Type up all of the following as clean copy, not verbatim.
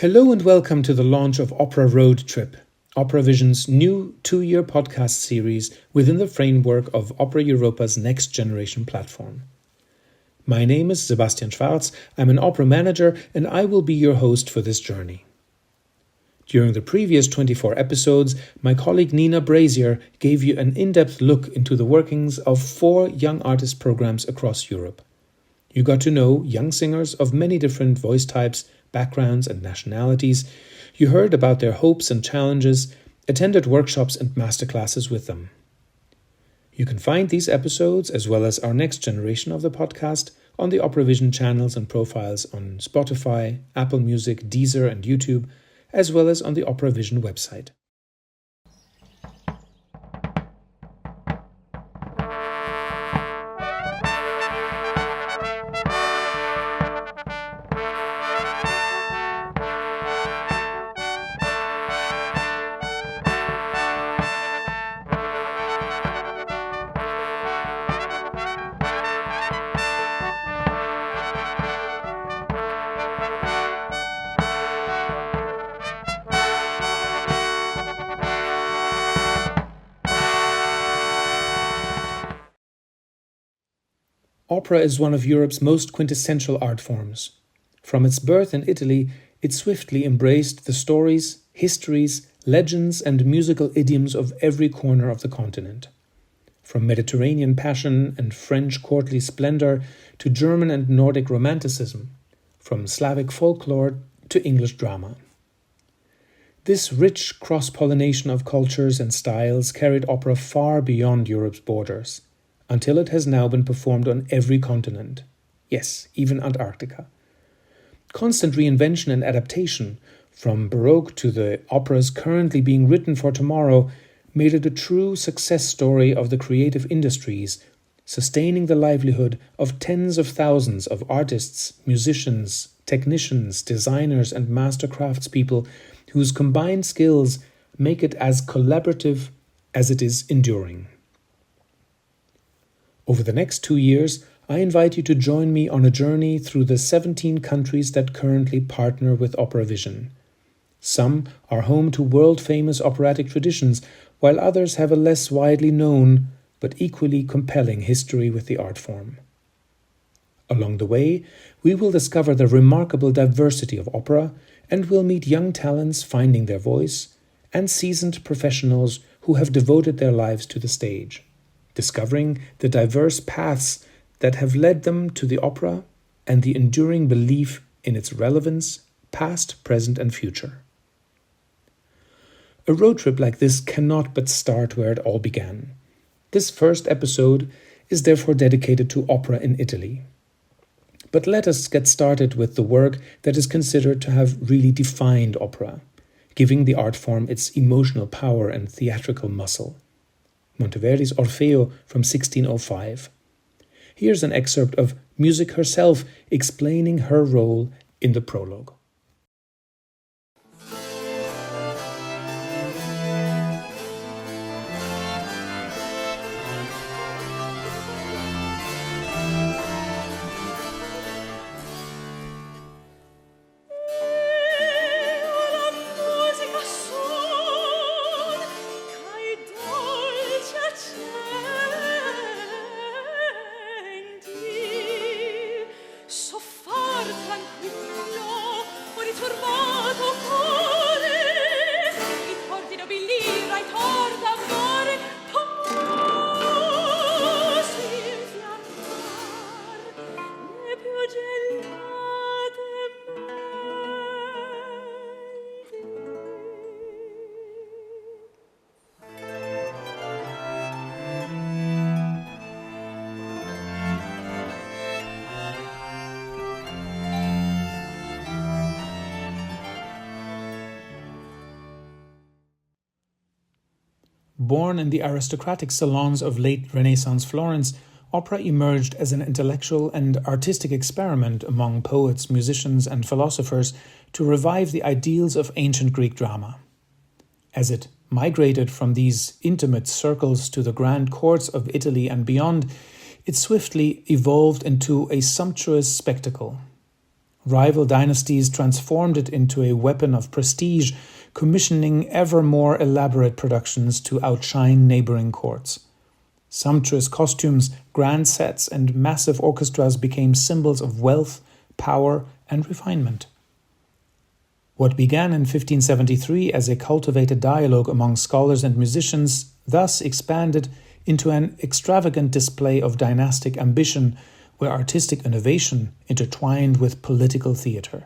Hello and welcome to the launch of Opera Road Trip, OperaVision's new 2-year podcast series within the framework of Opera Europa's Next Generation platform. My name is Sebastian Schwarz, I'm an opera manager, and I will be your host for this journey. During the previous 24 episodes, my colleague Nina Brazier gave you an in-depth look into the workings of 4 young artist programs across Europe. You got to know young singers of many different voice types, backgrounds and nationalities. You heard about their hopes and challenges, attended workshops and masterclasses with them. You can find these episodes, as well as our next generation of the podcast, on the OperaVision channels and profiles on Spotify, Apple Music, Deezer and YouTube, as well as on the OperaVision website. Opera is one of Europe's most quintessential art forms. From its birth in Italy, it swiftly embraced the stories, histories, legends, and musical idioms of every corner of the continent. From Mediterranean passion and French courtly splendor to German and Nordic romanticism, from Slavic folklore to English drama. This rich cross-pollination of cultures and styles carried opera far beyond Europe's borders, until it has now been performed on every continent. Yes, even Antarctica. Constant reinvention and adaptation, from Baroque to the operas currently being written for tomorrow, made it a true success story of the creative industries, sustaining the livelihood of tens of thousands of artists, musicians, technicians, designers, and master craftspeople whose combined skills make it as collaborative as it is enduring. Over the next 2 years, I invite you to join me on a journey through the 17 countries that currently partner with OperaVision. Some are home to world-famous operatic traditions, while others have a less widely known, but equally compelling history with the art form. Along the way, we will discover the remarkable diversity of opera, and will meet young talents finding their voice, and seasoned professionals who have devoted their lives to the stage, discovering the diverse paths that have led them to the opera and the enduring belief in its relevance, past, present, and future. A road trip like this cannot but start where it all began. This first episode is therefore dedicated to opera in Italy. But let us get started with the work that is considered to have really defined opera, giving the art form its emotional power and theatrical muscle. Monteverdi's Orfeo from 1605. Here's an excerpt of Music herself explaining her role in the prologue. Born in the aristocratic salons of late Renaissance Florence, opera emerged as an intellectual and artistic experiment among poets, musicians, and philosophers to revive the ideals of ancient Greek drama. As it migrated from these intimate circles to the grand courts of Italy and beyond, it swiftly evolved into a sumptuous spectacle. Rival dynasties transformed it into a weapon of prestige, commissioning ever more elaborate productions to outshine neighboring courts. Sumptuous costumes, grand sets, and massive orchestras became symbols of wealth, power, and refinement. What began in 1573 as a cultivated dialogue among scholars and musicians thus expanded into an extravagant display of dynastic ambition, where artistic innovation intertwined with political theatre.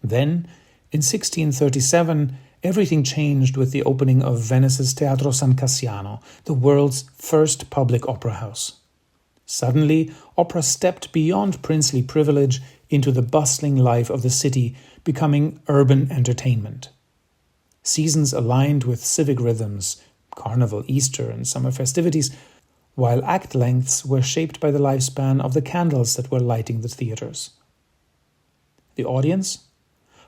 Then, in 1637, everything changed with the opening of Venice's Teatro San Cassiano, the world's first public opera house. Suddenly, opera stepped beyond princely privilege into the bustling life of the city, becoming urban entertainment. Seasons aligned with civic rhythms, Carnival, Easter, and summer festivities, while act lengths were shaped by the lifespan of the candles that were lighting the theatres. The audience?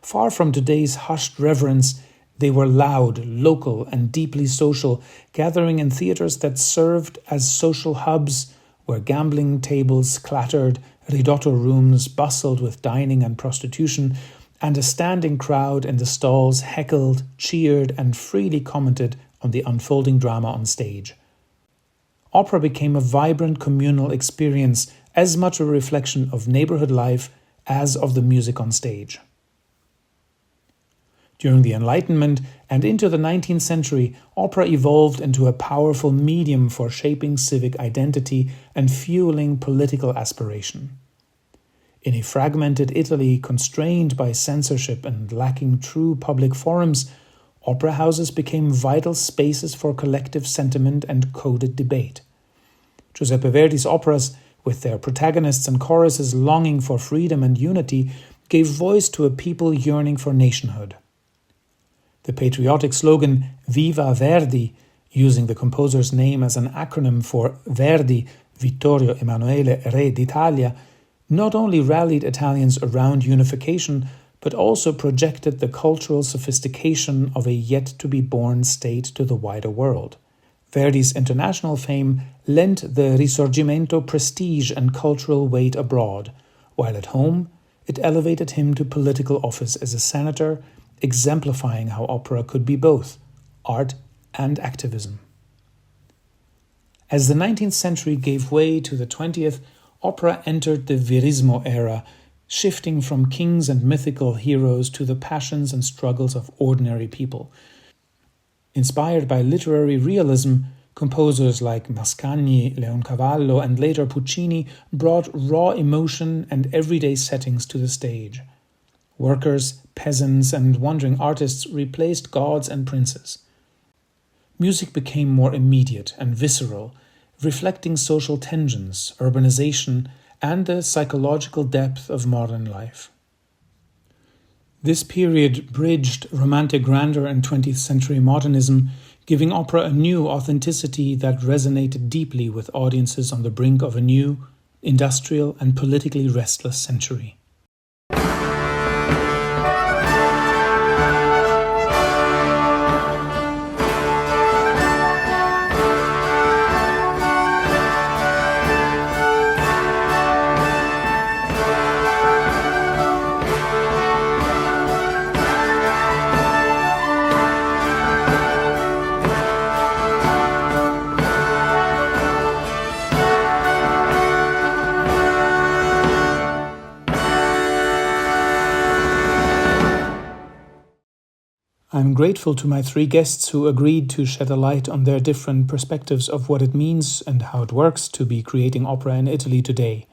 Far from today's hushed reverence, they were loud, local, and deeply social, gathering in theatres that served as social hubs, where gambling tables clattered, ridotto rooms bustled with dining and prostitution, and a standing crowd in the stalls heckled, cheered, and freely commented on the unfolding drama on stage. Opera became a vibrant communal experience, as much a reflection of neighborhood life as of the music on stage. During the Enlightenment and into the 19th century, opera evolved into a powerful medium for shaping civic identity and fueling political aspiration. In a fragmented Italy constrained by censorship and lacking true public forums, opera houses became vital spaces for collective sentiment and coded debate. Giuseppe Verdi's operas, with their protagonists and choruses longing for freedom and unity, gave voice to a people yearning for nationhood. The patriotic slogan Viva Verdi, using the composer's name as an acronym for Verdi, Vittorio Emanuele Re d'Italia, not only rallied Italians around unification, but also projected the cultural sophistication of a yet-to-be-born state to the wider world. Verdi's international fame lent the Risorgimento prestige and cultural weight abroad, while at home it elevated him to political office as a senator, exemplifying how opera could be both art and activism. As the 19th century gave way to the 20th, opera entered the Verismo era, shifting from kings and mythical heroes to the passions and struggles of ordinary people. Inspired by literary realism, composers like Mascagni, Leoncavallo, and later Puccini brought raw emotion and everyday settings to the stage. Workers, peasants, and wandering artists replaced gods and princes. Music became more immediate and visceral, reflecting social tensions, urbanization, and the psychological depth of modern life. This period bridged Romantic grandeur and 20th century modernism, giving opera a new authenticity that resonated deeply with audiences on the brink of a new, industrial, and politically restless century. I'm grateful to my three guests who agreed to shed a light on their different perspectives of what it means and how it works to be creating opera in Italy today.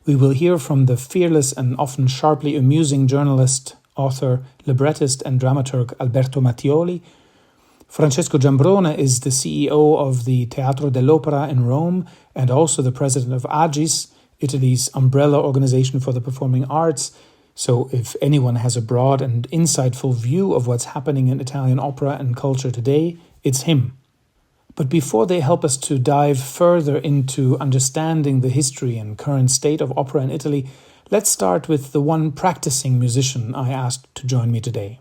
We will hear from the fearless and often sharply amusing journalist, author, librettist, and dramaturg Alberto Mattioli. Francesco Giambrone is the CEO of the Teatro dell'Opera in Rome and also the president of AGIS, Italy's umbrella organization for the performing arts. So if anyone has a broad and insightful view of what's happening in Italian opera and culture today, it's him. But before they help us to dive further into understanding the history and current state of opera in Italy, let's start with the one practicing musician I asked to join me today.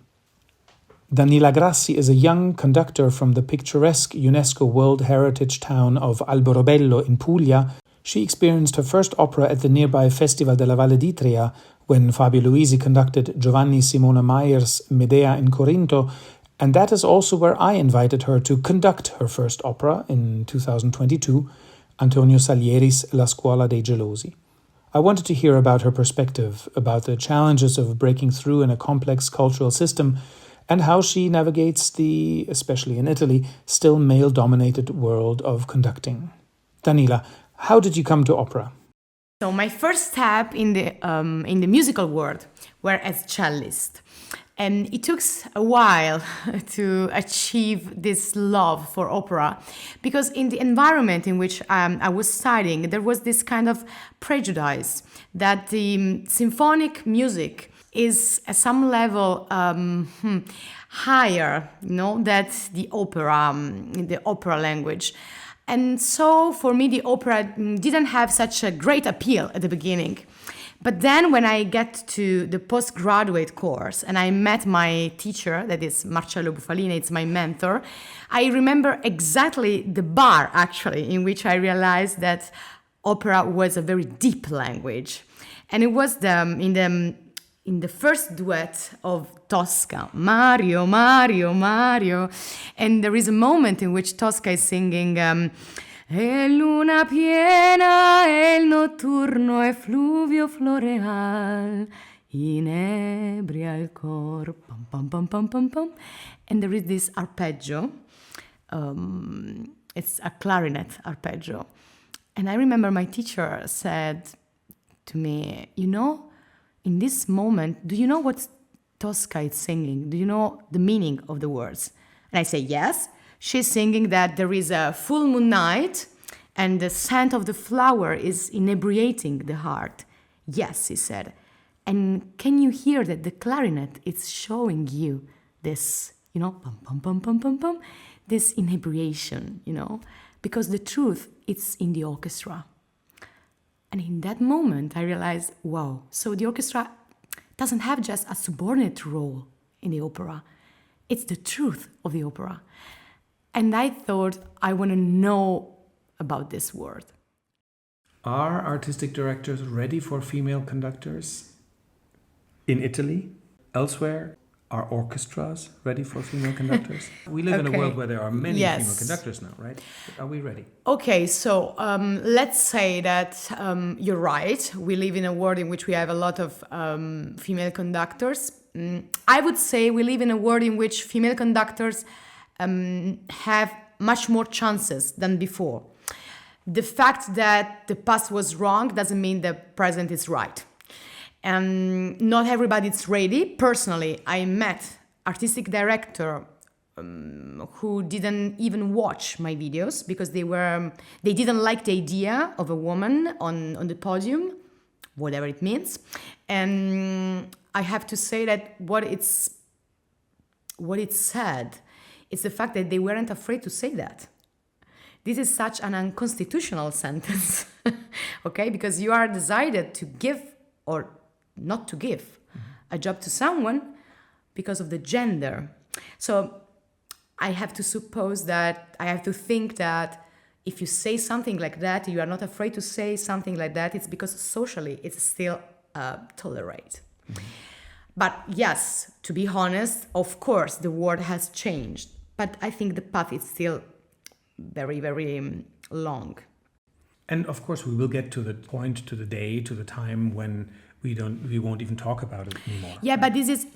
Danila Grassi is a young conductor from the picturesque UNESCO World Heritage town of Alberobello in Puglia. She experienced her first opera at the nearby Festival della Valle, when Fabio Luisi conducted Giovanni Simona Mayer's Medea in Corinto, and that is also where I invited her to conduct her first opera in 2022, Antonio Salieri's La Scuola dei Gelosi. I wanted to hear about her perspective, about the challenges of breaking through in a complex cultural system, and how she navigates the, especially in Italy, still male-dominated world of conducting. Danila, how did you come to opera? So my first step in the musical world were as cellist. And it took a while to achieve this love for opera, because in the environment in which I was studying, there was this kind of prejudice that the symphonic music is at some level higher, than the opera language. And so for me, the opera didn't have such a great appeal at the beginning. But then when I get to the postgraduate course and I met my teacher, that is Marcello Bufalini, it's my mentor, I remember exactly the bar, actually, in which I realized that opera was a very deep language. And it was in the first duet of Tosca, Mario, Mario, Mario. And there is a moment in which Tosca is singing... E luna piena, e il notturno effluvio floreal, inebria il cor, pam pam pam pam pam pam. And there is this arpeggio. It's a clarinet arpeggio. And I remember my teacher said to me, in this moment, do you know what Tosca is singing? Do you know the meaning of the words? And I say, yes. She's singing that there is a full moon night and the scent of the flower is inebriating the heart. Yes, he said. And can you hear that the clarinet is showing you this, pum, pum, pum, pum, pum, pum, this inebriation, because the truth is in the orchestra. And in that moment, I realized, wow, so the orchestra doesn't have just a subordinate role in the opera. It's the truth of the opera. And I thought, I want to know about this word. Are artistic directors ready for female conductors? In Italy? Elsewhere? Are orchestras ready for female conductors? We live in a world where there are many female conductors now, right? Are we ready? Okay, so let's say that you're right. We live in a world in which we have a lot of female conductors. I would say we live in a world in which female conductors have much more chances than before. The fact that the past was wrong doesn't mean the present is right. And not everybody is ready. Personally, I met artistic director who didn't even watch my videos because they didn't like the idea of a woman on the podium, whatever it means. And I have to say that what it said is the fact that they weren't afraid to say that. This is such an unconstitutional sentence, okay? Because you are decided to give or not to give a job to someone because of the gender. So I have to think that if you say something like that, you are not afraid to say something like that, it's because socially it's still tolerated. Mm-hmm. But yes, to be honest, of course, the world has changed. But I think the path is still very, very long. And of course, we will get to the point, to the day, to the time when we won't even talk about it anymore. Yeah, but this is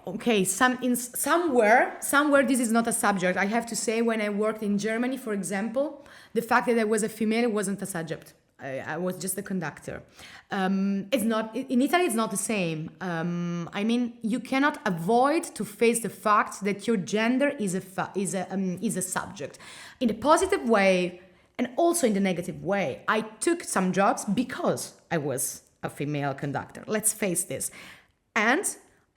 okay. Somewhere this is not a subject. I have to say, when I worked in Germany, for example, the fact that I was a female wasn't a subject. I was just a conductor. It's not in Italy. It's not the same. I mean, you cannot avoid to face the fact that your gender is a subject, in a positive way and also in the negative way. I took some jobs because I was a female conductor. Let's face this, and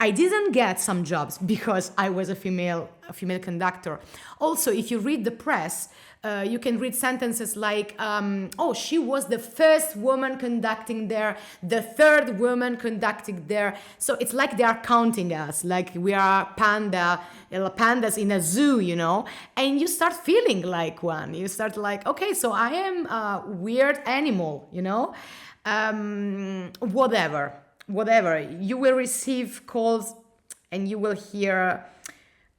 I didn't get some jobs because I was a female conductor. Also, if you read the press, you can read sentences like, oh, she was the first woman conducting there, the third woman conducting there. So it's like they are counting us, like we are pandas in a zoo, and you start feeling like one. You start like, okay, so I am a weird animal, whatever. whatever, you will receive calls and you will hear,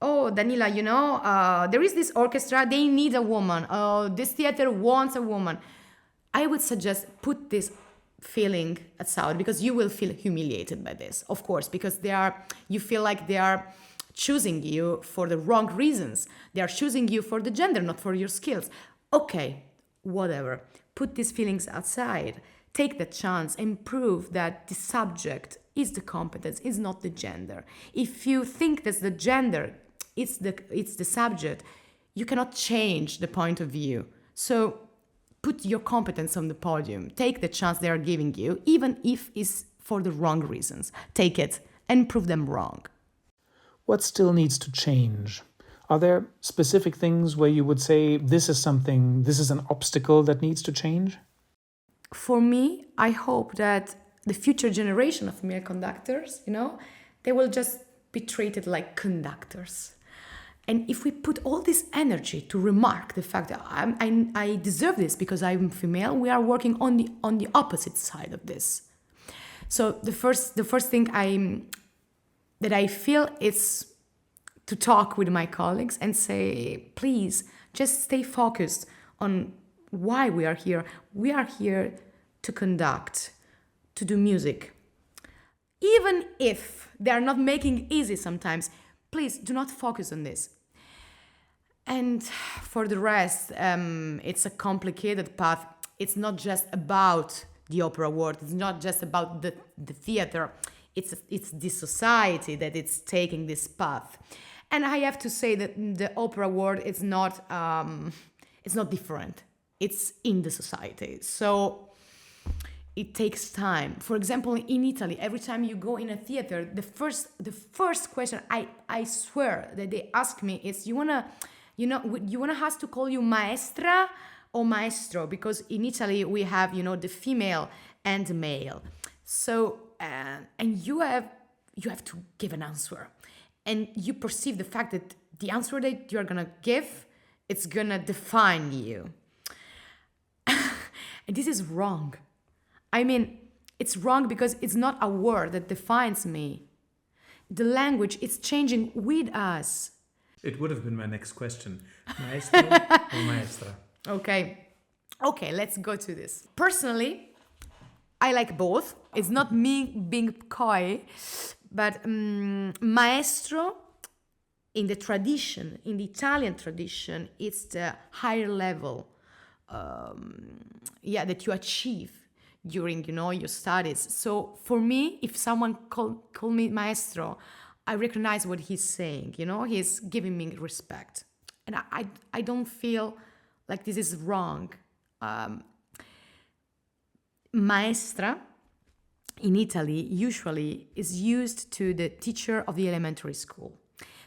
oh, Danila, there is this orchestra, they need a woman. Oh, this theater wants a woman. I would suggest put this feeling aside, because you will feel humiliated by this, of course, because you feel like they are choosing you for the wrong reasons. They are choosing you for the gender, not for your skills. Okay, whatever. Put these feelings aside. Take the chance and prove that the subject is the competence, is not the gender. If you think that's the gender, it's the subject, you cannot change the point of view. So put your competence on the podium. Take the chance they are giving you, even if it's for the wrong reasons. Take it and prove them wrong. What still needs to change? Are there specific things where you would say this is an obstacle that needs to change? For me, I hope that the future generation of female conductors, they will just be treated like conductors. And if we put all this energy to remark the fact that I deserve this because I'm female, we are working on the opposite side of this. So the first thing that I feel is to talk with my colleagues and say, please, just stay focused on why we are here. We are here to conduct, to do music. Even if they are not making it easy sometimes, please do not focus on this. And for the rest, it's a complicated path. It's not just about the opera world. It's not just about the theater. It's the society that it's taking this path. And I have to say that the opera world is not different. It's in the society. So it takes time. For example, in Italy, every time you go in a theater, the first question I swear that they ask me is, you wanna us to call you maestra or maestro? Because in Italy we have, the female and the male. So and you have to give an answer, and you perceive the fact that the answer that you're gonna give, it's gonna define you. And this is wrong. I mean, it's wrong because it's not a word that defines me. The language is changing with us. It would have been my next question. Maestro or maestra? Okay, let's go to this. Personally, I like both. It's not me being coy, but maestro, in the Italian tradition, it's the higher level that you achieve during, your studies. So for me, if someone call me maestro, I recognize what he's saying, he's giving me respect. And I don't feel like this is wrong. Maestra in Italy usually is used to the teacher of the elementary school.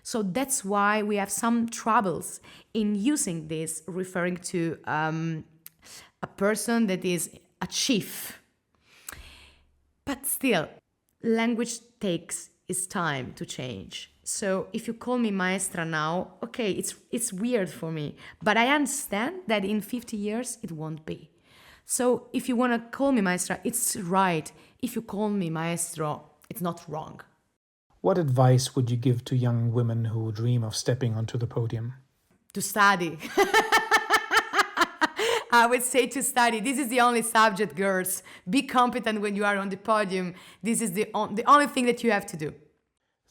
So that's why we have some troubles in using this, referring to a person that is a chief. But still, language takes its time to change. So if you call me maestra now, okay, it's weird for me. But I understand that in 50 years, it won't be. So if you want to call me maestra, it's right. If you call me maestro, it's not wrong. What advice would you give to young women who dream of stepping onto the podium? To study. I would say to study. This is the only subject, girls. Be competent when you are on the podium. This is the only thing that you have to do.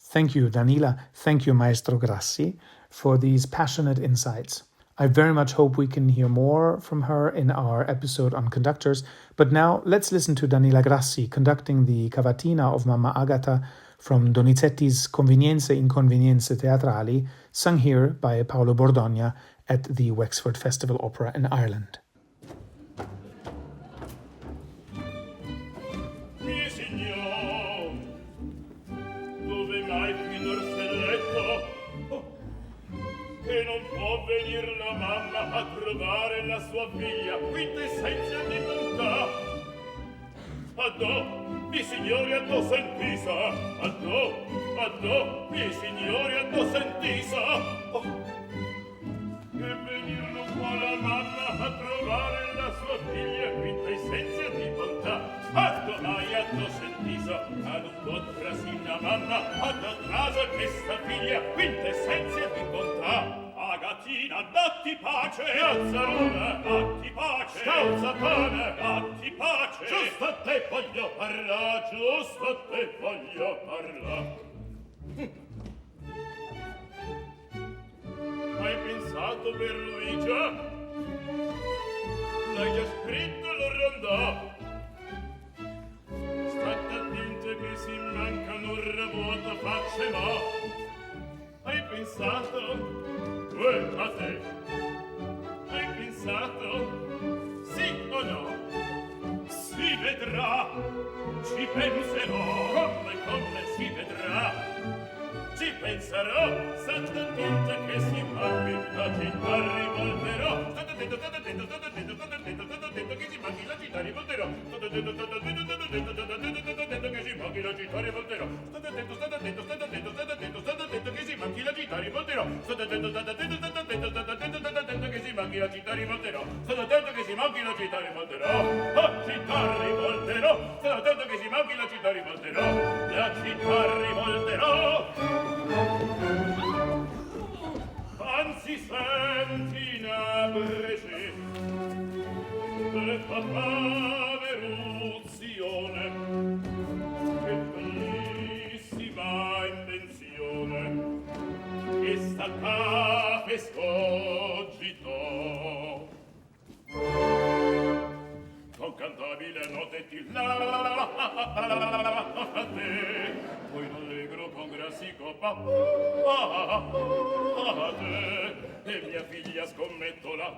Thank you, Danila. Thank you, Maestro Grassi, for these passionate insights. I very much hope we can hear more from her in our episode on conductors. But now let's listen to Danila Grassi conducting the cavatina of Mamma Agata from Donizetti's Convenienze e Inconvenienze Teatrali, sung here by Paolo Bordogna at the Wexford Festival Opera in Ireland. E non può venir la mamma a trovare la sua figlia, quintessenza di bontà. Addo, mi signori, addo sentisa, addo, mi signori, addo sentisa. Oh. E venir non può la mamma a trovare la sua figlia, quintessenza di bontà. Addo, ai, addo sentisa. mezzo ad un contrasina mamma ad naso questa figlia quintessenza di bontà. Agatina, datti pace! Piazzarone, datti pace! Calzatone, datti pace! Giusto a te voglio parla, giusto a te voglio parla. Hai pensato per Luigia? L'hai già scritto, lo rondò. State attente che si mancano un vuoto facce mo. Hai pensato? A te. Hai pensato? Sì o no? Si vedrà. Ci penserò. Come si vedrà? Ci penserò. State attenta che si manchi la città rivolterò. State attento che si manchi la città rivolterò. State attento che si manchi la città rivolterò. State attento che si manchi la città rivolterò. State attento che si manchi la città rivolterò. State attento che si manchi la città rivolterò. La città rivolterò. State attento che si manchi la città rivolterò. La città rivolterò. Anzi senti in abrege per papà veruzione che bellissima invenzione che sta cape scogitò con cantabile note ti la te poi in allegro con grassi coppa te e mia figlia scommetto la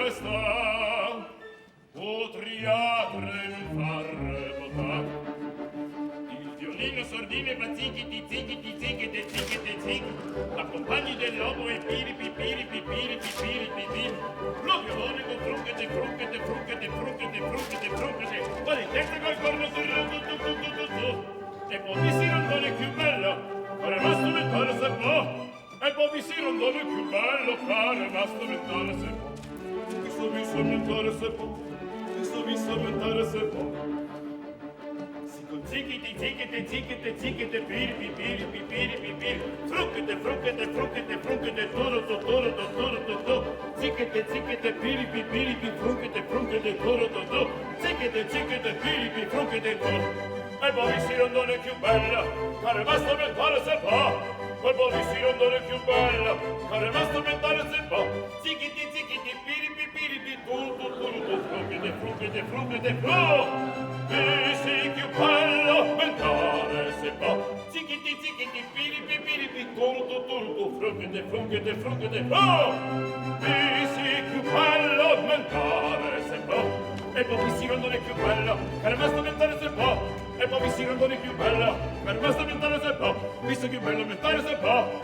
testa potria far votare il violino sordine fa zichiti zichiti zichiti zichiti zichiti accompagni dell'obo e piripi piripi piripi piripi piripi lo violone con frucchete frucchete frucchete frucchete frucchete frucchete quale testa col corno tu e poi si rondone più bello fare ma strumentale se può e poi si rondone più bello fare ma strumentale se può questo vi strumentale se può questo vi strumentale se può si con zichiti zichite zichite zichite piripi piripi piripi piripi frucchete frucchete frucchete frucchete toro zichite zichite piripi piripi frucchete frucchete toro zichite zichite piripi frucchete toro e poi si rondone più bella care basta mentale se può e poi si rondone più bella care basta mentale se può zichiti zichiti piripi piripi frucchete frucchete frucchete e si più bello mentale se può zichiti zichiti piripi piripi frucchete frucchete frucchete e si più bello mentale se può e poi si rondone più bella care basta mentale se può e poi si rondone più bella care basta mentale se può visto che bello mentale se può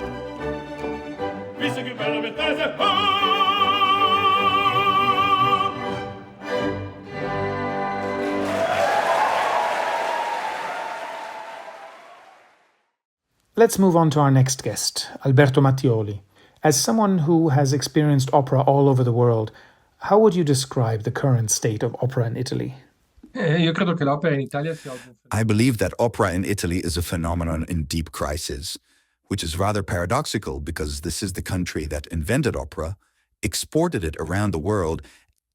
visto che bello mentale se può. Let's move on to our next guest, Alberto Mattioli. As someone who has experienced opera all over the world, how would you describe the current state of opera in Italy? Io credo che l'opera in Italia sia I believe that opera in Italy is a phenomenon in deep crisis, which is rather paradoxical because this is the country that invented opera, exported it around the world,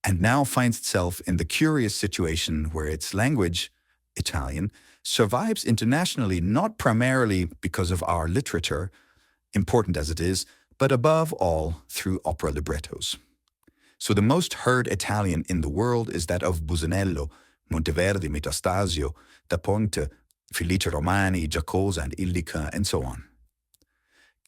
and now finds itself in the curious situation where its language, Italian, survives internationally not primarily because of our literature, important as it is, but above all through opera librettos. So the most heard Italian in the world is that of Busanello, Monteverdi, Metastasio, Da Ponte, Felice Romani, Giacosa and Illica, and so on.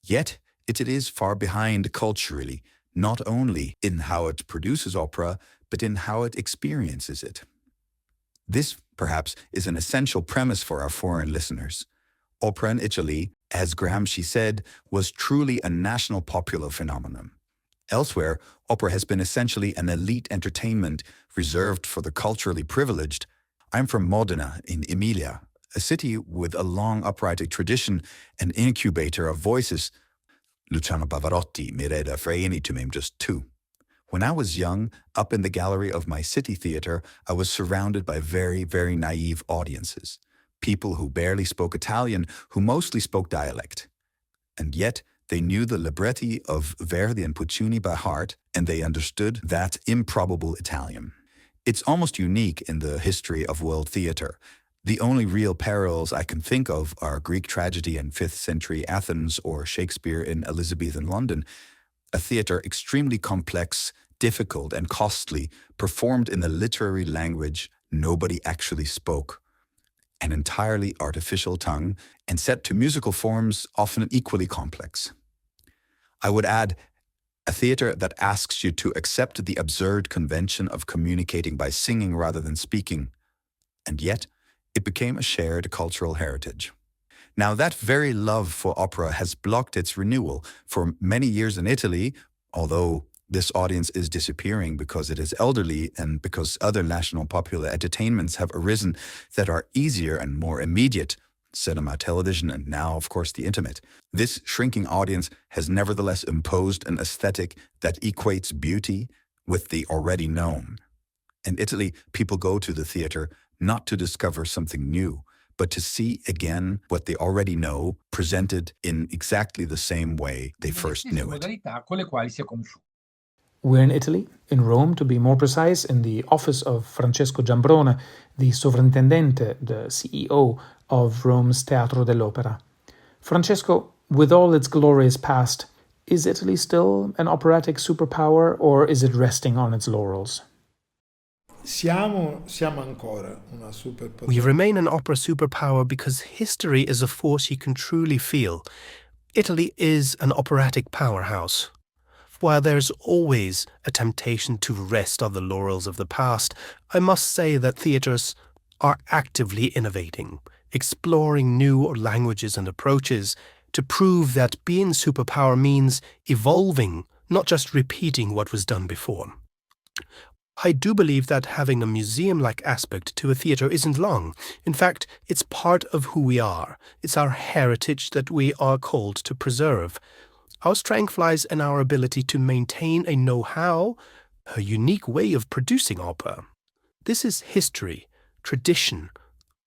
Yet, it is far behind culturally, not only in how it produces opera, but in how it experiences it. This, perhaps, is an essential premise for our foreign listeners. Opera in Italy, as Gramsci said, was truly a national popular phenomenon. Elsewhere, opera has been essentially an elite entertainment reserved for the culturally privileged. I'm from Modena in Emilia, a city with a long operatic tradition, an incubator of voices. Luciano Pavarotti, Mirella Freni to name just two. When I was young, up in the gallery of my city theater, I was surrounded by very, very naive audiences. People who barely spoke Italian, who mostly spoke dialect. And yet, they knew the libretti of Verdi and Puccini by heart, and they understood that improbable Italian. It's almost unique in the history of world theater. The only real parallels I can think of are Greek tragedy in 5th century Athens or Shakespeare in Elizabethan London, a theater extremely complex, difficult and costly, performed in a literary language nobody actually spoke, an entirely artificial tongue, and set to musical forms often equally complex. I would add, a theater that asks you to accept the absurd convention of communicating by singing rather than speaking, and yet it became a shared cultural heritage. Now, that very love for opera has blocked its renewal. For many years in Italy, although this audience is disappearing because it is elderly and because other national popular entertainments have arisen that are easier and more immediate, cinema, television, and now, of course, the internet. This shrinking audience has nevertheless imposed an aesthetic that equates beauty with the already known. In Italy, people go to the theater not to discover something new, but to see again what they already know, presented in exactly the same way they first knew it. Modalità con le quali si è conosciuto. We're in Italy, in Rome to be more precise, in the office of Francesco Giambrone, the sovrintendente, the CEO of Rome's Teatro dell'Opera. Francesco, with all its glorious past, is Italy still an operatic superpower, or is it resting on its laurels? Siamo ancora una superpotenza. We remain an opera superpower because history is a force you can truly feel. Italy is an operatic powerhouse. While there's always a temptation to rest on the laurels of the past, I must say that theatres are actively innovating, exploring new languages and approaches to prove that being superpower means evolving, not just repeating what was done before. I do believe that having a museum-like aspect to a theatre isn't long. In fact, it's part of who we are. It's our heritage that we are called to preserve. Our strength lies in our ability to maintain a know-how, a unique way of producing opera. This is history, tradition,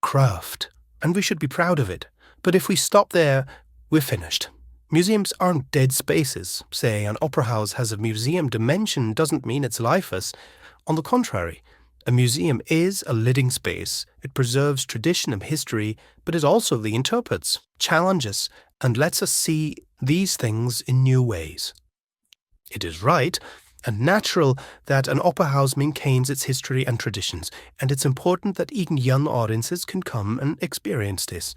craft, and we should be proud of it. But if we stop there, we're finished. Museums aren't dead spaces. Saying an opera house has a museum dimension doesn't mean it's lifeless. On the contrary, a museum is a living space. It preserves tradition and history, but it also interprets, challenges, and lets us see these things in new ways. It is right and natural that an opera house maintains its history and traditions, and it's important that even young audiences can come and experience this.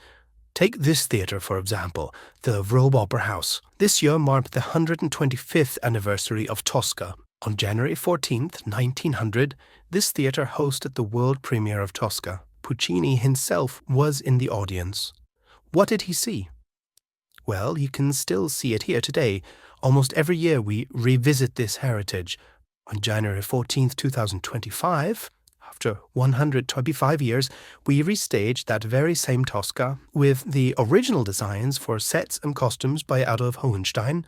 Take this theatre, for example, the Rome Opera House. This year marked the 125th anniversary of Tosca. On January 14th, 1900, this theatre hosted the world premiere of Tosca. Puccini himself was in the audience. What did he see? Well, you can still see it here today. Almost every year we revisit this heritage. On January 14th, 2025, after 125 years, we restaged that very same Tosca with the original designs for sets and costumes by Adolf Hohenstein,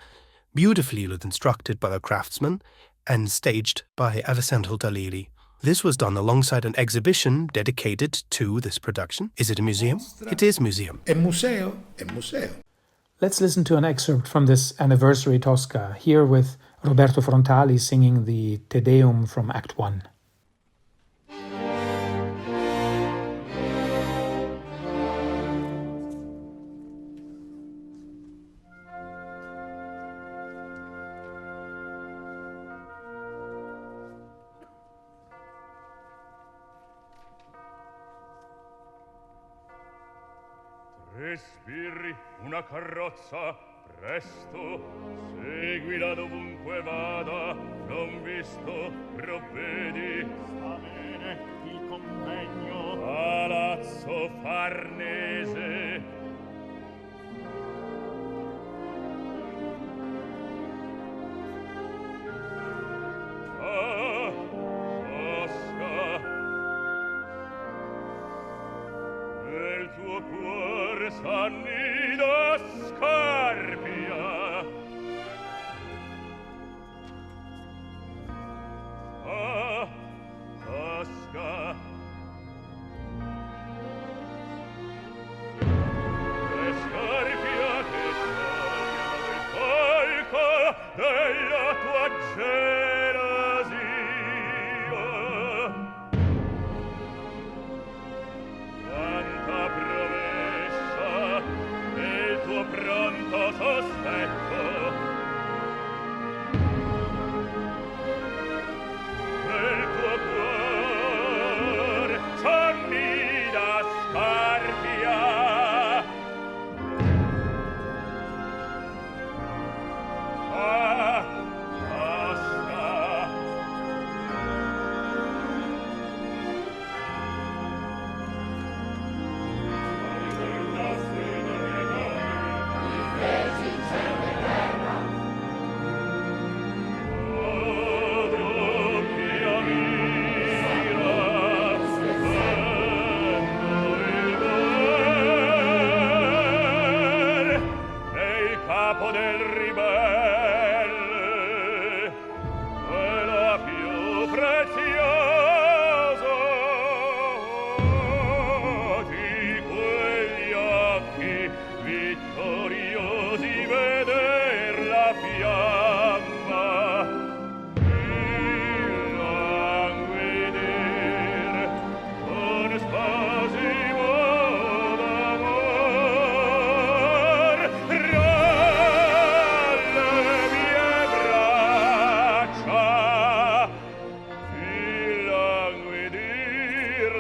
beautifully constructed by a craftsman, and staged by Avicento Dalili. This was done alongside an exhibition dedicated to this production. Is it a museum? It is a museum. È museo? È museo. Let's listen to an excerpt from this anniversary Tosca, here with Roberto Frontali singing the Te Deum from Act 1. Respiri una carrozza, presto, seguila dovunque vada, non visto, provvedi. Sta bene il convegno. Palazzo Farnese. Ah, Tosca. Nel tuo cuore s'annida Scarpia.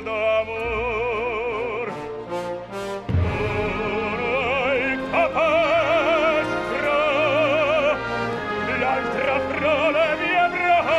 d'amor. Un'altra palestra, l'altra fra le mie braccia.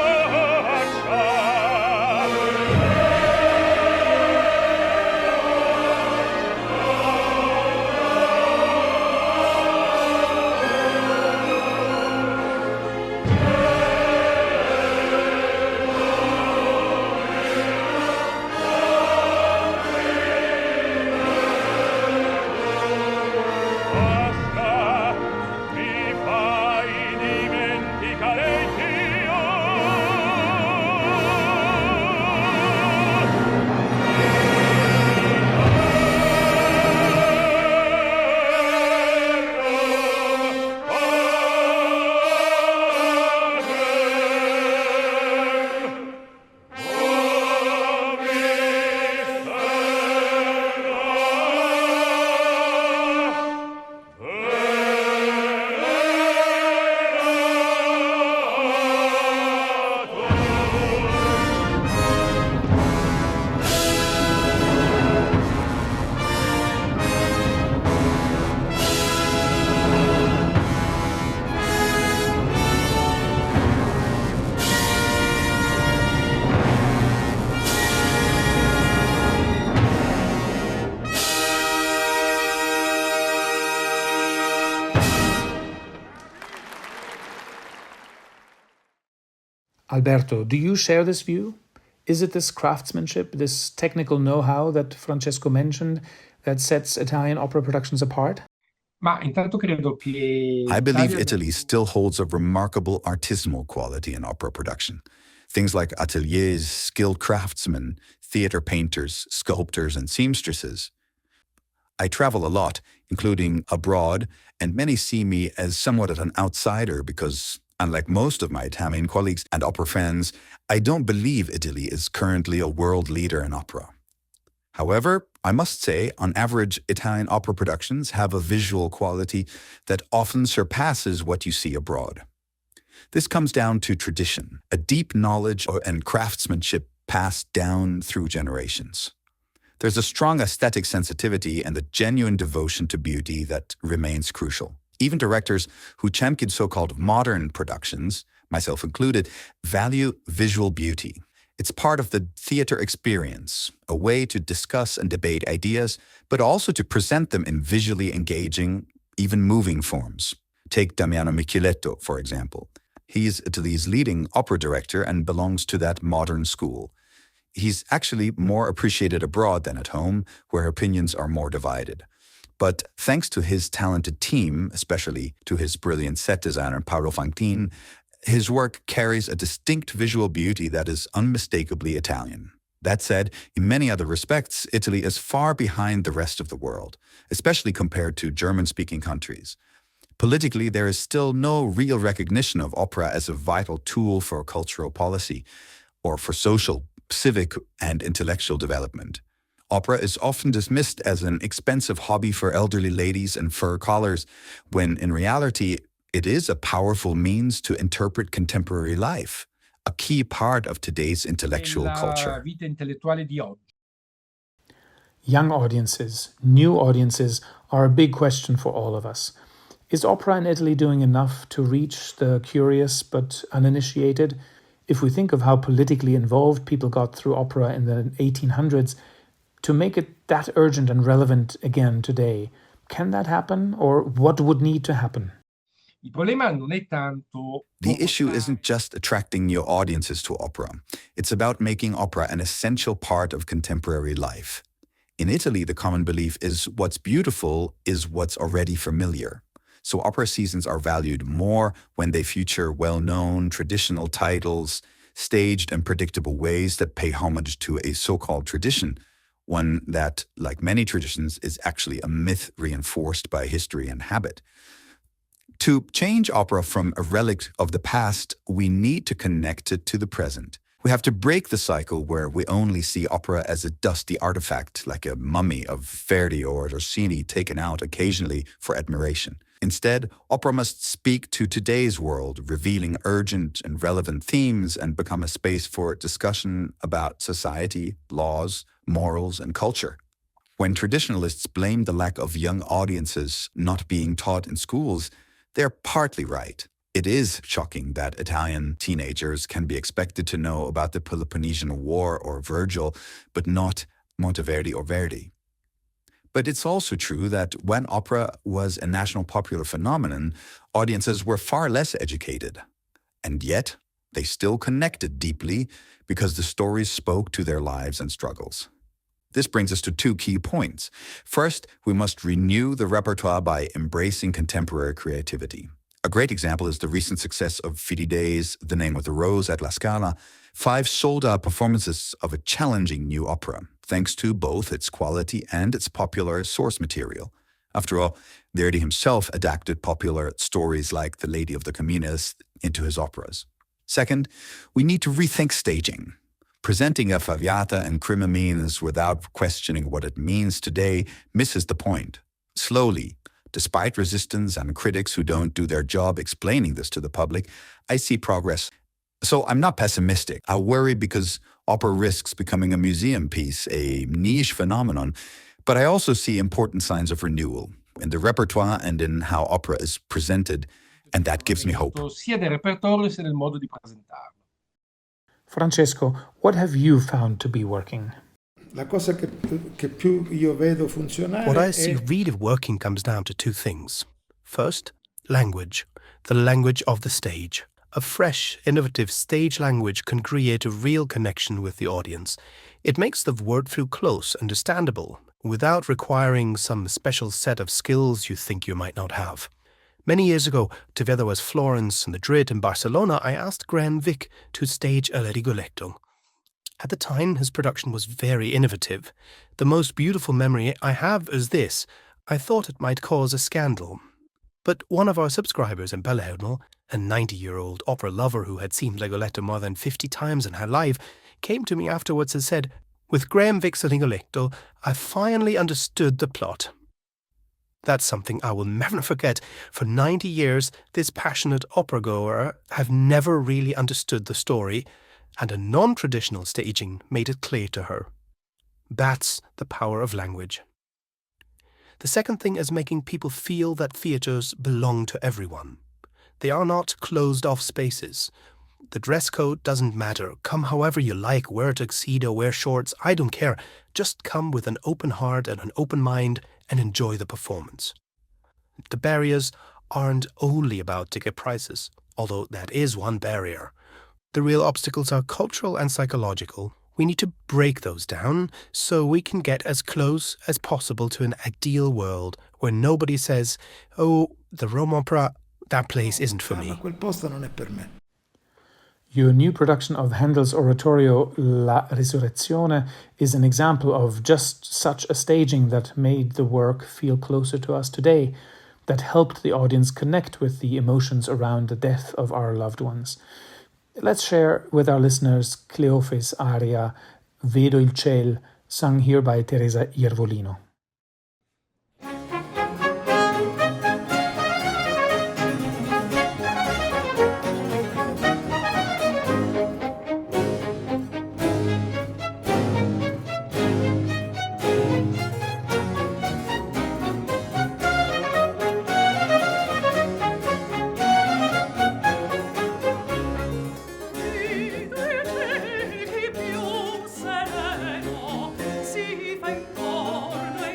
Alberto, do you share this view? Is it this craftsmanship, this technical know-how that Francesco mentioned that sets Italian opera productions apart? Ma intanto credo che I believe l'Italia- Italy still holds a remarkable artisanal quality in opera production. Things like ateliers, skilled craftsmen, theater painters, sculptors, and seamstresses. I travel a lot, including abroad, and many see me as somewhat of an outsider because, unlike most of my Italian colleagues and opera friends, I don't believe Italy is currently a world leader in opera. However, I must say, on average, Italian opera productions have a visual quality that often surpasses what you see abroad. This comes down to tradition, a deep knowledge and craftsmanship passed down through generations. There's a strong aesthetic sensitivity and a genuine devotion to beauty that remains crucial. Even directors who champion so-called modern productions, myself included, value visual beauty. It's part of the theater experience, a way to discuss and debate ideas, but also to present them in visually engaging, even moving forms. Take Damiano Micheletto, for example. He's Italy's leading opera director and belongs to that modern school. He's actually more appreciated abroad than at home, where opinions are more divided. But thanks to his talented team, especially to his brilliant set designer Paolo Fantin, his work carries a distinct visual beauty that is unmistakably Italian. That said, in many other respects, Italy is far behind the rest of the world, especially compared to German-speaking countries. Politically, there is still no real recognition of opera as a vital tool for cultural policy or for social, civic, and intellectual development. Opera is often dismissed as an expensive hobby for elderly ladies and fur collars, when in reality, it is a powerful means to interpret contemporary life, a key part of today's intellectual culture. Vita intellettuale di oggi. Young audiences, new audiences are a big question for all of us. Is opera in Italy doing enough to reach the curious but uninitiated? If we think of how politically involved people got through opera in the 1800s, to make it that urgent and relevant again today, can that happen, or what would need to happen? Il problema non è tanto The issue isn't just attracting new audiences to opera. It's about making opera an essential part of contemporary life. In Italy, the common belief is what's beautiful is what's already familiar. So opera seasons are valued more when they feature well-known traditional titles, staged and predictable ways that pay homage to a so-called tradition, one that, like many traditions, is actually a myth reinforced by history and habit. To change opera from a relic of the past, we need to connect it to the present. We have to break the cycle where we only see opera as a dusty artifact, like a mummy of Verdi or Rossini taken out occasionally for admiration. Instead, opera must speak to today's world, revealing urgent and relevant themes and become a space for discussion about society, laws, morals, and culture. When traditionalists blame the lack of young audiences not being taught in schools, they're partly right. It is shocking that Italian teenagers can be expected to know about the Peloponnesian War or Virgil, but not Monteverdi or Verdi. But it's also true that when opera was a national popular phenomenon, audiences were far less educated. And yet, they still connected deeply because the stories spoke to their lives and struggles. This brings us to two key points. First, we must renew the repertoire by embracing contemporary creativity. A great example is the recent success of Fidide's The Name of the Rose at La Scala, 5 sold-out performances of a challenging new opera, thanks to both its quality and its popular source material. After all, Verdi himself adapted popular stories like The Lady of the Camines into his operas. Second, we need to rethink staging. Presenting a Faviata and Crimamines without questioning what it means today misses the point. Slowly, despite resistance and critics who don't do their job explaining this to the public, I see progress. So I'm not pessimistic. I worry because opera risks becoming a museum piece, a niche phenomenon, but I also see important signs of renewal in the repertoire and in how opera is presented, and that gives me hope. Sia del repertorio sia del modo di presentarlo. Francesco, what have you found to be working? La cosa che più io vedo funzionare What I è see really working comes down to two things. First, language, the language of the stage. A fresh, innovative stage language can create a real connection with the audience. It makes the word feel close, understandable, without requiring some special set of skills you think you might not have. Many years ago, together with Florence, Madrid and Barcelona, I asked Graham Vick to stage a Rigoletto. At the time, his production was very innovative. The most beautiful memory I have is this. I thought it might cause a scandal. But one of our subscribers in Palermo, a 90-year-old opera lover who had seen Rigoletto more than 50 times in her life, came to me afterwards and said, "With Graham Vick's Rigoletto, I finally understood the plot." That's something I will never forget. For 90 years, this passionate opera-goer have never really understood the story, and a non-traditional staging made it clear to her. That's the power of language. The second thing is making people feel that theatres belong to everyone. They are not closed-off spaces. The dress code doesn't matter. Come however you like, wear a tuxedo, wear shorts, I don't care. Just come with an open heart and an open mind and enjoy the performance. The barriers aren't only about ticket prices, although that is one barrier. The real obstacles are cultural and psychological. We need to break those down so we can get as close as possible to an ideal world where nobody says, "Oh, the Rome Opera, that place isn't for me." Ma quel posto non è per me. Your new production of Handel's oratorio La Risurrezione is an example of just such a staging that made the work feel closer to us today, that helped the audience connect with the emotions around the death of our loved ones. Let's share with our listeners Cleofe's aria Vedo il ciel, sung here by Teresa Iervolino. Si fa intorno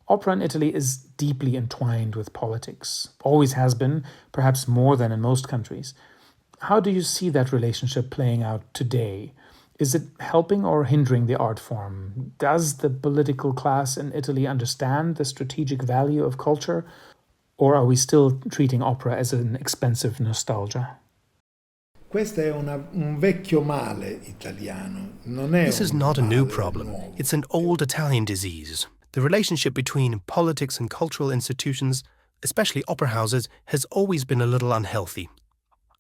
Opera in Italy is deeply entwined with politics, always has been, perhaps more than in most countries. How do you see that relationship playing out today? Is it helping or hindering the art form? Does the political class in Italy understand the strategic value of culture? Or are we still treating opera as an expensive nostalgia? Questo è un vecchio male italiano. Non è This is un not a new male problem. nuovo. It's an old Italian disease. The relationship between politics and cultural institutions, especially opera houses, has always been a little unhealthy.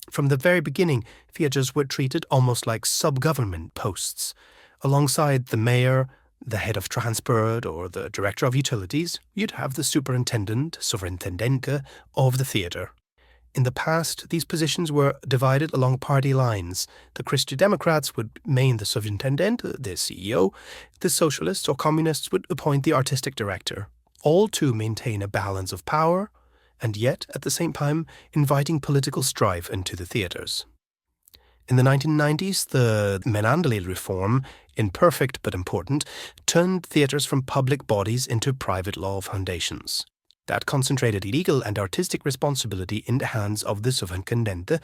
From the very beginning, theatres were treated almost like sub-government posts. Alongside the mayor, the head of transport, or the director of utilities, you'd have the superintendent, sovrintendente, of the theatre. In the past, these positions were divided along party lines. The Christian Democrats would main the superintendent, the CEO. The socialists or communists would appoint the artistic director. All to maintain a balance of power, and yet, at the same time, inviting political strife into the theatres. In the 1990s, the Menandri reform, imperfect but important, turned theatres from public bodies into private law foundations. That concentrated legal and artistic responsibility in the hands of the sovrintendente,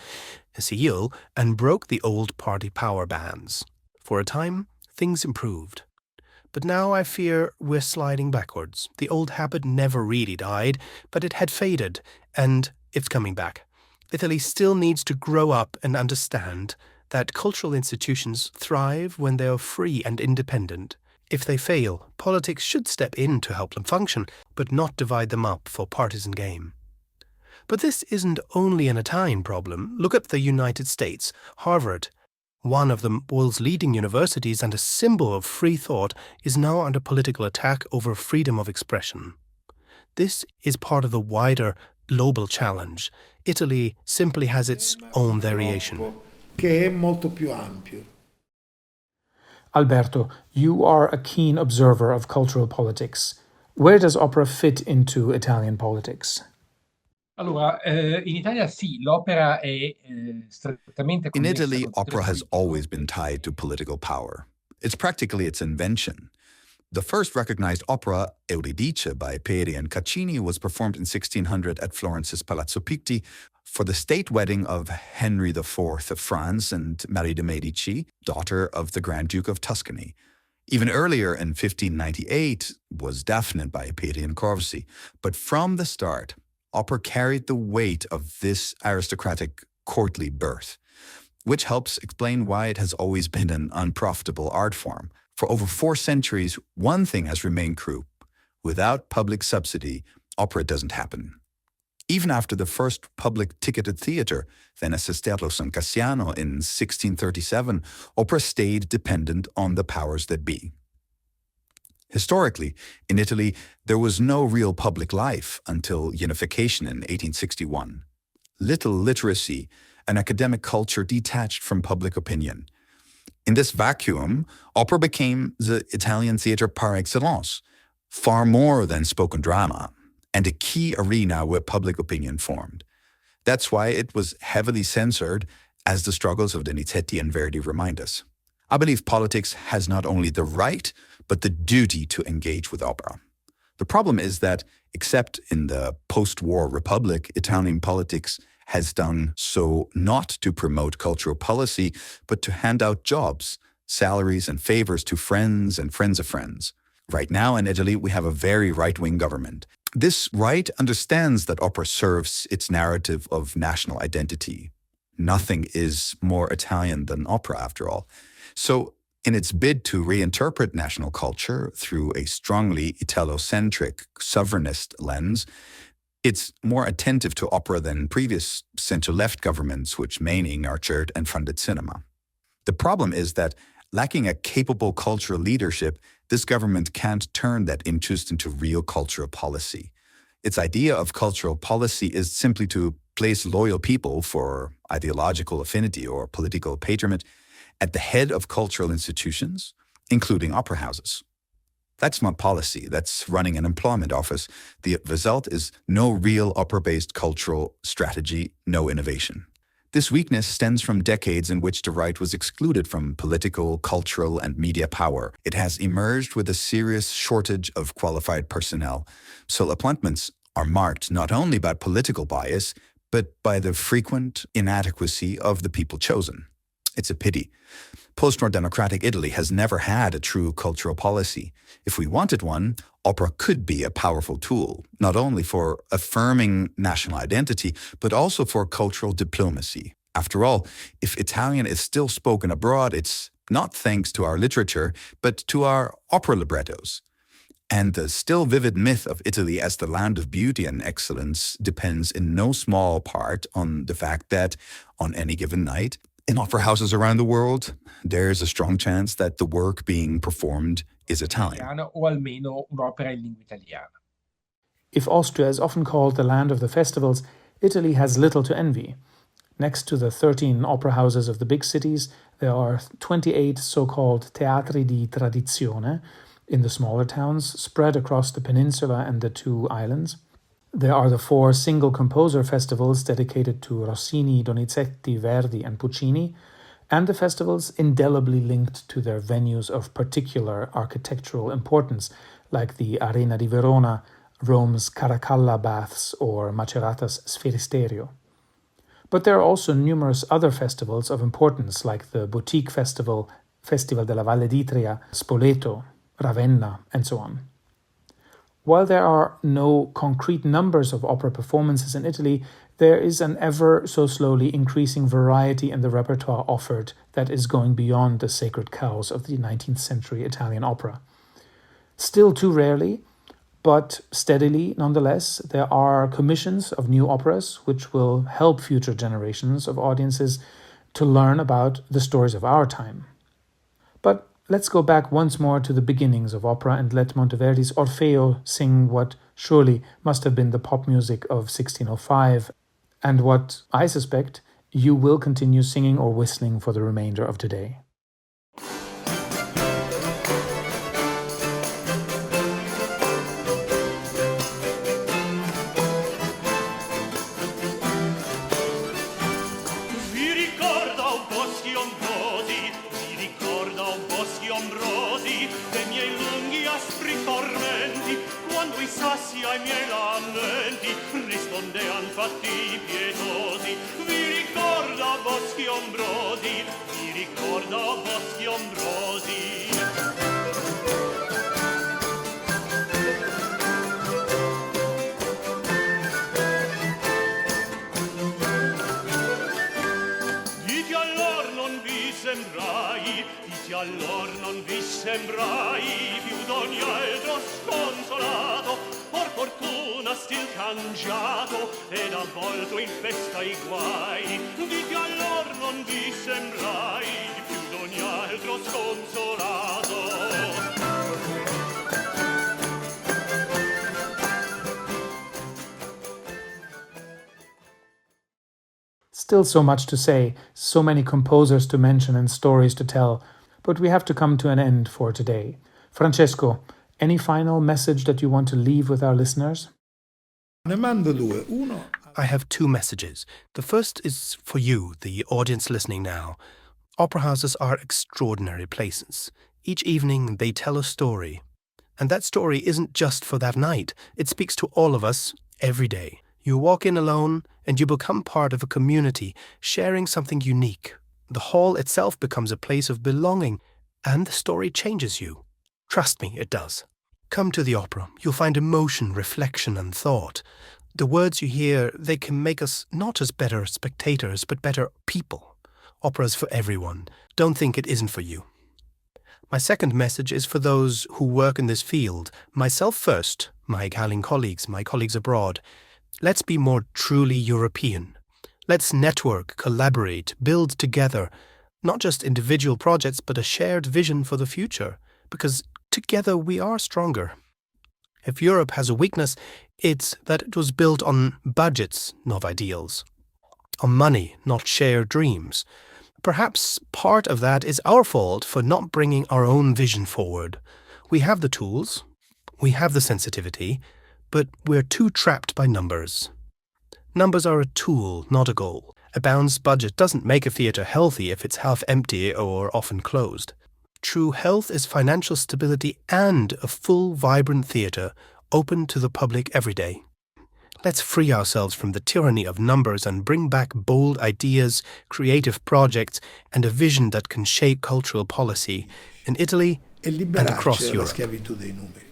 CEO, and broke the old party power bands. For a time, things improved. But now I fear we're sliding backwards. The old habit never really died, but it had faded, and it's coming back. Italy still needs to grow up and understand that cultural institutions thrive when they are free and independent. If they fail, politics should step in to help them function, but not divide them up for partisan game. But this isn't only an Italian problem. Look at the United States. Harvard, one of the world's leading universities and a symbol of free thought, is now under political attack over freedom of expression. This is part of the wider global challenge. Italy simply has its own variation. Che è molto più ampio. Alberto, you are a keen observer of cultural politics. Where does opera fit into Italian politics? Allora, in Italia sì, l'opera è strettamente In connessa Italy, col potere opera has politico. always been tied to political power. It's practically its invention. The first recognized opera, Euridice by Peri and Caccini, was performed in 1600 at Florence's Palazzo Pitti for the state wedding of Henry IV of France and Marie de' Medici, daughter of the Grand Duke of Tuscany. Even earlier, in 1598, was Daphne by Peri and Corsi. But from the start, opera carried the weight of this aristocratic courtly birth, which helps explain why it has always been an unprofitable art form. For over 4 centuries, one thing has remained true. Without public subsidy, opera doesn't happen. Even after the first public ticketed theatre, Venice's Teatro San Cassiano in 1637, opera stayed dependent on the powers that be. Historically, in Italy, there was no real public life until unification in 1861. Little literacy, an academic culture detached from public opinion. In this vacuum, opera became the Italian theatre par excellence, far more than spoken drama, and a key arena where public opinion formed. That's why it was heavily censored, as the struggles of Donizetti and Verdi remind us. I believe politics has not only the right, but the duty to engage with opera. The problem is that, except in the post-war republic, Italian politics has done so not to promote cultural policy, but to hand out jobs, salaries, and favors to friends and friends of friends. Right now in Italy, we have a very right-wing government. This right understands that opera serves its narrative of national identity. Nothing is more Italian than opera, after all. So, in its bid to reinterpret national culture through a strongly Italo-centric, sovereignist lens, it's more attentive to opera than previous center-left governments which mainly nurtured and funded cinema. The problem is that, lacking a capable cultural leadership, this government can't turn that interest into real cultural policy. Its idea of cultural policy is simply to place loyal people for ideological affinity or political patronage at the head of cultural institutions, including opera houses. That's not policy, that's running an employment office. The result is no real opera-based cultural strategy, no innovation. This weakness stems from decades in which the right was excluded from political, cultural, and media power. It has emerged with a serious shortage of qualified personnel, so appointments are marked not only by political bias, but by the frequent inadequacy of the people chosen. It's a pity. Post-war democratic Italy has never had a true cultural policy. If we wanted one, opera could be a powerful tool, not only for affirming national identity, but also for cultural diplomacy. After all, if Italian is still spoken abroad, it's not thanks to our literature, but to our opera librettos. And the still vivid myth of Italy as the land of beauty and excellence depends in no small part on the fact that, on any given night, in opera houses around the world, there's a strong chance that the work being performed is Italian. O almeno un'opera in lingua italiana. If Austria is often called the land of the festivals, Italy has little to envy. Next to the 13 opera houses of the big cities, there are 28 so-called teatri di tradizione in the smaller towns, spread across the peninsula and the two islands. There are the 4 single composer festivals dedicated to Rossini, Donizetti, Verdi, and Puccini, and the festivals indelibly linked to their venues of particular architectural importance, like the Arena di Verona, Rome's Caracalla Baths, or Macerata's Sferisterio. But there are also numerous other festivals of importance, like the Boutique Festival, Festival della Valle d'Itria, Spoleto, Ravenna, and so on. While there are no concrete numbers of opera performances in Italy, there is an ever so slowly increasing variety in the repertoire offered that is going beyond the sacred cows of the 19th century Italian opera. Still too rarely, but steadily nonetheless, there are commissions of new operas which will help future generations of audiences to learn about the stories of our time. But let's go back once more to the beginnings of opera and let Monteverdi's Orfeo sing what surely must have been the pop music of 1605, and what, I suspect, you will continue singing or whistling for the remainder of today. Sassi ai miei lamenti rispondean fatti pietosi. Vi ricorda boschi ombrosi, vi ricorda boschi ombrosi. Dite allor non vi sembrai, dite allor non vi sembrai più d'ogni altro sconsolato, por fortuna stil cangiato ed avvolto in festa i guai. Dite allor non vi sembrai più d'ogni altro sconsolato. Still so much to say, so many composers to mention and stories to tell, but we have to come to an end for today. Francesco, any final message that you want to leave with our listeners? Ne mando due. Uno. I have 2 messages. The first is for you, the audience listening now. Opera houses are extraordinary places. Each evening they tell a story. And that story isn't just for that night. It speaks to all of us every day. You walk in alone and you become part of a community, sharing something unique. The hall itself becomes a place of belonging, and the story changes you. Trust me, it does. Come to the opera. You'll find emotion, reflection, and thought. The words you hear, they can make us not as better spectators, but better people. Opera's for everyone. Don't think it isn't for you. My second message is for those who work in this field. Myself first, my Italian colleagues, my colleagues abroad. Let's be more truly European. Let's network, collaborate, build together. Not just individual projects, but a shared vision for the future. Because together we are stronger. If Europe has a weakness, it's that it was built on budgets, not ideals. On money, not shared dreams. Perhaps part of that is our fault for not bringing our own vision forward. We have the tools, we have the sensitivity, but we're too trapped by numbers. Numbers are a tool, not a goal. A balanced budget doesn't make a theatre healthy if it's half empty or often closed. True health is financial stability and a full, vibrant theatre, open to the public every day. Let's free ourselves from the tyranny of numbers and bring back bold ideas, creative projects, and a vision that can shape cultural policy in Italy and across la Europe. schiavitù dei numeri.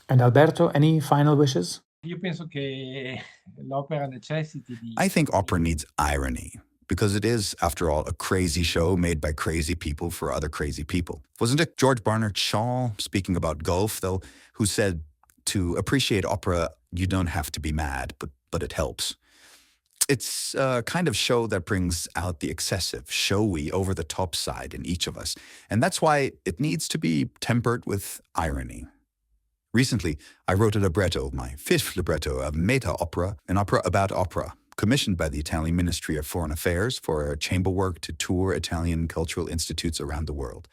And Alberto, any final wishes? Io penso che l'opera necessiti di... I think opera needs irony, because it is, after all, a crazy show made by crazy people for other crazy people. Wasn't it George Bernard Shaw, speaking about golf, though, who said, to appreciate opera, you don't have to be mad, but it helps. It's a kind of show that brings out the excessive, showy, over-the-top side in each of us. And that's why it needs to be tempered with irony. Recently, I wrote a libretto, my fifth libretto, a meta-opera, an opera about opera, commissioned by the Italian Ministry of Foreign Affairs for a chamber work to tour Italian cultural institutes around the world.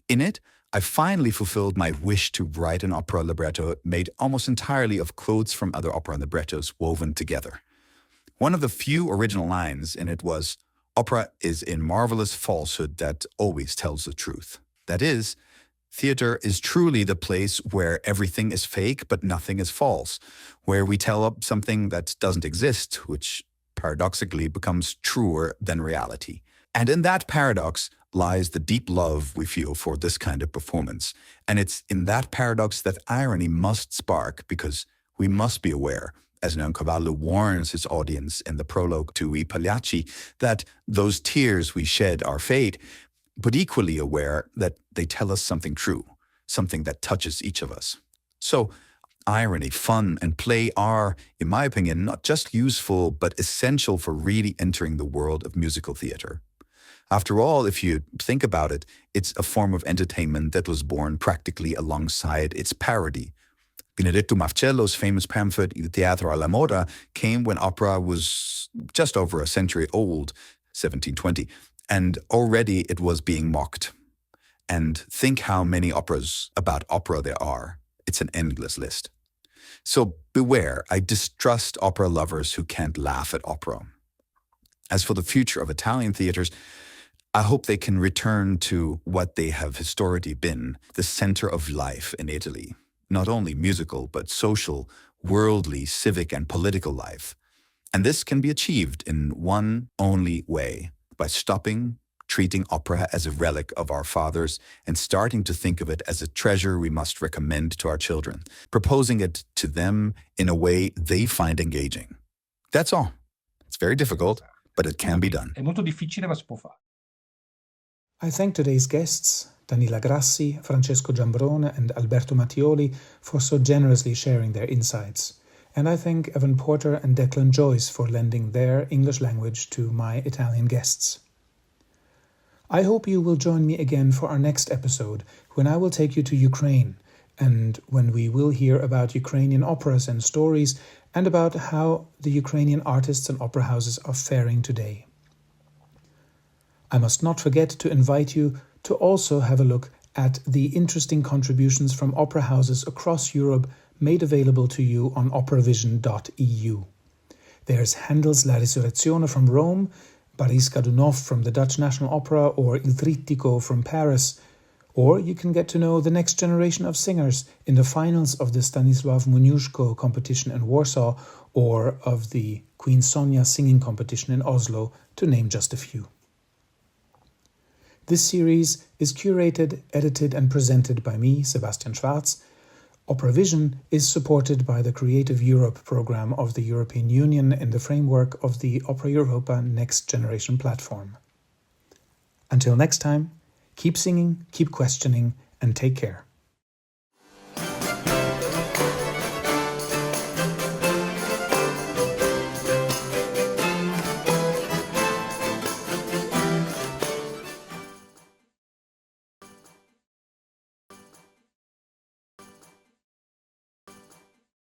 In it, I finally fulfilled my wish to write an opera libretto made almost entirely of quotes from other opera librettos woven together. One of the few original lines in it was, "Opera is a marvelous falsehood that always tells the truth." That is, theater is truly the place where everything is fake but nothing is false, where we tell up something that doesn't exist, which paradoxically becomes truer than reality. And in that paradox lies the deep love we feel for this kind of performance. And it's in that paradox that irony must spark, because we must be aware, as Leoncavallo warns his audience in the prologue to I Pagliacci, that those tears we shed are fate, but equally aware that they tell us something true, something that touches each of us. So irony, fun, and play are, in my opinion, not just useful, but essential for really entering the world of musical theater. After all, if you think about it, it's a form of entertainment that was born practically alongside its parody. Benedetto Marcello's famous pamphlet, Il Teatro alla Moda, came when opera was just over a century old, 1720, and already it was being mocked. And think how many operas about opera there are. It's an endless list. So beware, I distrust opera lovers who can't laugh at opera. As for the future of Italian theaters, I hope they can return to what they have historically been, the center of life in Italy. Not only musical, but social, worldly, civic, and political life. And this can be achieved in one only way, by stopping treating opera as a relic of our fathers and starting to think of it as a treasure we must recommend to our children, proposing it to them in a way they find engaging. That's all. It's very difficult, but it can be done. È molto difficile, ma si può fare. I thank today's guests, Danila Grassi, Francesco Giambrone, and Alberto Mattioli, for so generously sharing their insights. And I thank Evan Porter and Declan Joyce for lending their English language to my Italian guests. I hope you will join me again for our next episode, when I will take you to Ukraine, and when we will hear about Ukrainian operas and stories, and about how the Ukrainian artists and opera houses are faring today. I must not forget to invite you to also have a look at the interesting contributions from opera houses across Europe made available to you on operavision.eu. There's Handel's La Risurrezione from Rome, Boris Godunov from the Dutch National Opera, or Il Trittico from Paris, Or you can get to know the next generation of singers in the finals of the Stanisław Muniuszko competition in Warsaw or of the Queen Sonja singing competition in Oslo, to name just a few. This series is curated, edited and presented by me, Sebastian Schwarz. OperaVision is supported by the Creative Europe program of the European Union in the framework of the Opera Europa Next Generation platform. Until next time, keep singing, keep questioning, and take care.